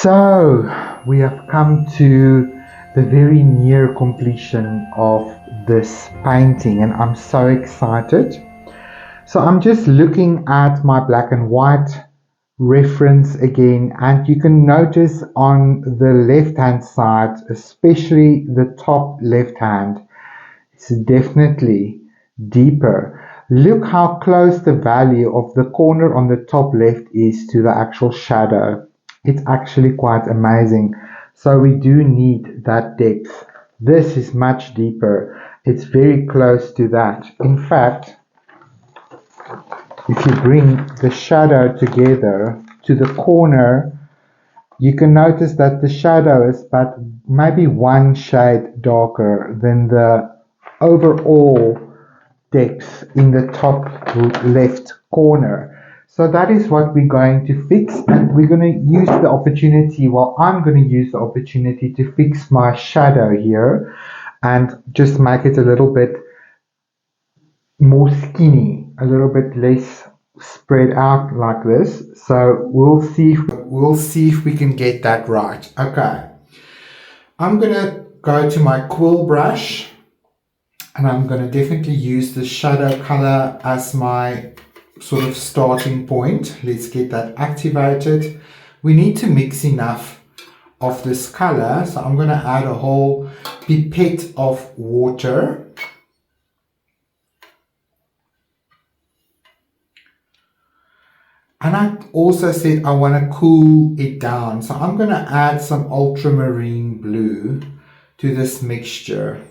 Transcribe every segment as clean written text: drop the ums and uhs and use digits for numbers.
So we have come to the very near completion of this painting and I'm so excited. So I'm just looking at my black and white reference again, and you can notice on the left hand side, especially the top left hand, it's definitely deeper. Look how close the value of the corner on the top left is to the actual shadow. It's actually quite amazing. So we do need that depth. This is much deeper. It's very close to that. In fact, if you bring the shadow together to the corner, you can notice that the shadow is but maybe one shade darker than the overall depth in the top left corner. So that is what we're going to fix, and we're going to use the opportunity, well, I'm going to use the opportunity to fix my shadow here and just make it a little bit more skinny, a little bit less spread out like this. So we'll see if we can get that right. Okay, I'm gonna go to my quill brush and I'm gonna definitely use the shadow color as my sort of starting point. Let's get that activated. We need to mix enough of this color, so I'm gonna add a whole pipette of water. And I also said I want to cool it down. So I'm going to add some ultramarine blue to this mixture.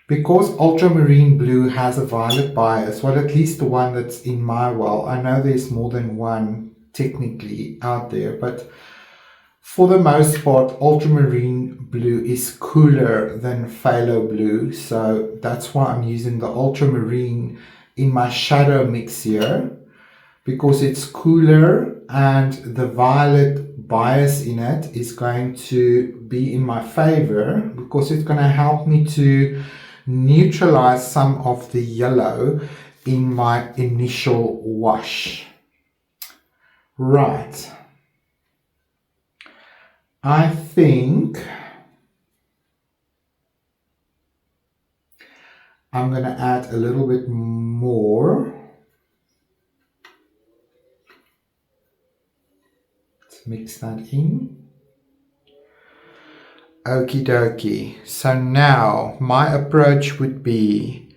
Because ultramarine blue has a violet bias, well, at least the one that's in my well, I know there's more than one technically out there, but for the most part, ultramarine blue is cooler than phthalo blue. So that's why I'm using the ultramarine in my shadow mix here, because it's cooler and the violet bias in it is going to be in my favor, because it's going to help me to neutralize some of the yellow in my initial wash. Right. I think I'm going to add a little bit more. Let's mix that in. Okie dokie. So now my approach would be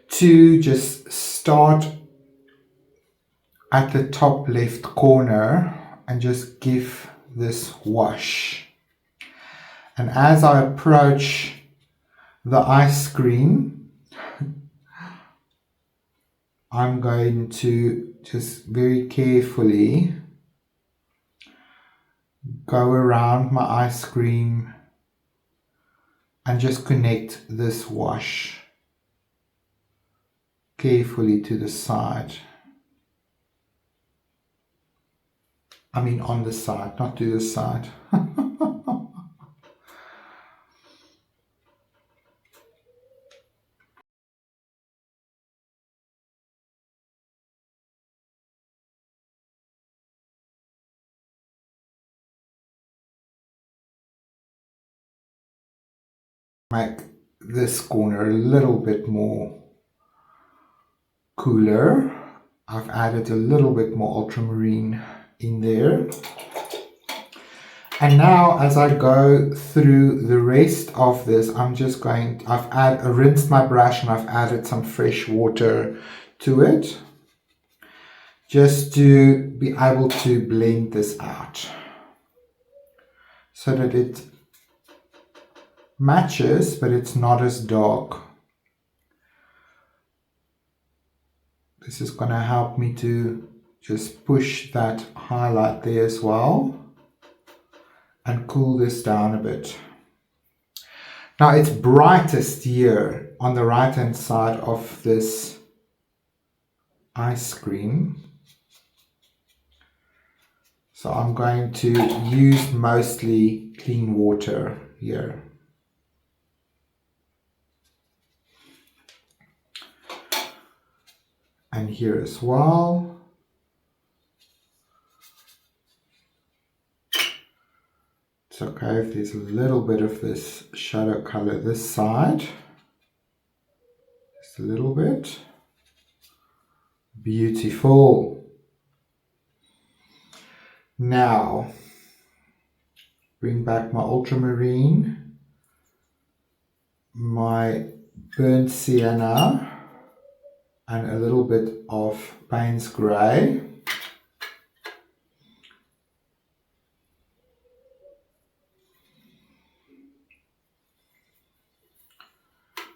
to just start at the top left corner and just give this wash. And as I approach the ice cream, I'm going to just very carefully go around my ice cream and just connect this wash carefully to the side. I mean on the side, not to the side. Make this corner a little bit more cooler. I've added a little bit more ultramarine in there. And now as I go through the rest of this, I've rinsed my brush and I've added some fresh water to it, just to be able to blend this out so that it matches, but it's not as dark. This is going to help me to just push that highlight there as well and cool this down a bit. Now it's brightest here on the right hand side of this ice cream. So I'm going to use mostly clean water here. And here as well. It's okay if there's a little bit of this shadow color this side. Just a little bit. Beautiful. Now, bring back my ultramarine, my burnt sienna, and a little bit of Paynes Grey.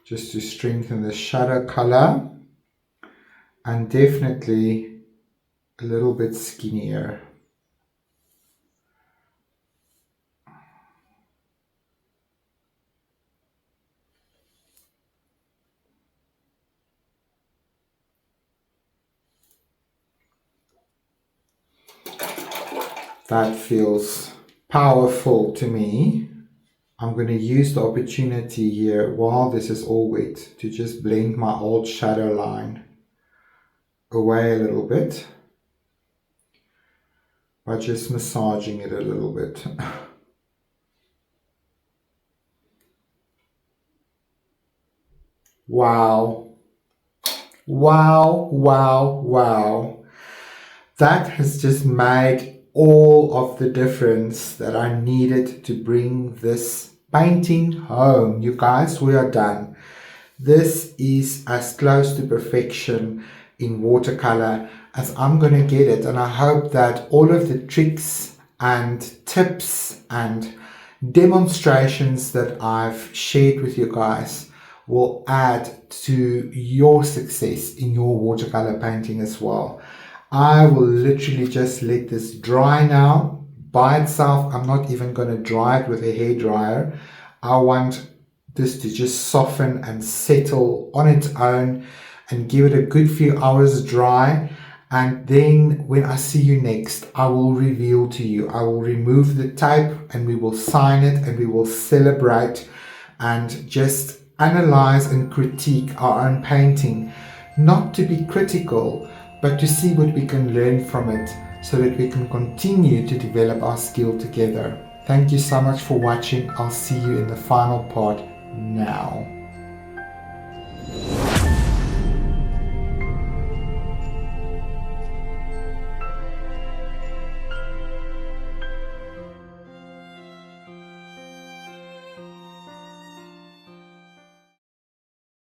Just to strengthen the shadow color, and definitely a little bit skinnier. That feels powerful to me. I'm going to use the opportunity here while this is all wet to just blend my old shadow line away a little bit by just massaging it a little bit. Wow. Wow, wow, wow. That has just made all of the difference that I needed to bring this painting home. You guys, we are done. This is as close to perfection in watercolor as I'm going to get it, and I hope that all of the tricks and tips and demonstrations that I've shared with you guys will add to your success in your watercolor painting as well. I will literally just let this dry now by itself. I'm not even going to dry it with a hairdryer. I want this to just soften and settle on its own and give it a good few hours dry. And then when I see you next, I will reveal to you. I will remove the tape and we will sign it and we will celebrate and just analyze and critique our own painting. Not to be critical, but to see what we can learn from it so that we can continue to develop our skill together. Thank you so much for watching. I'll see you in the final part now.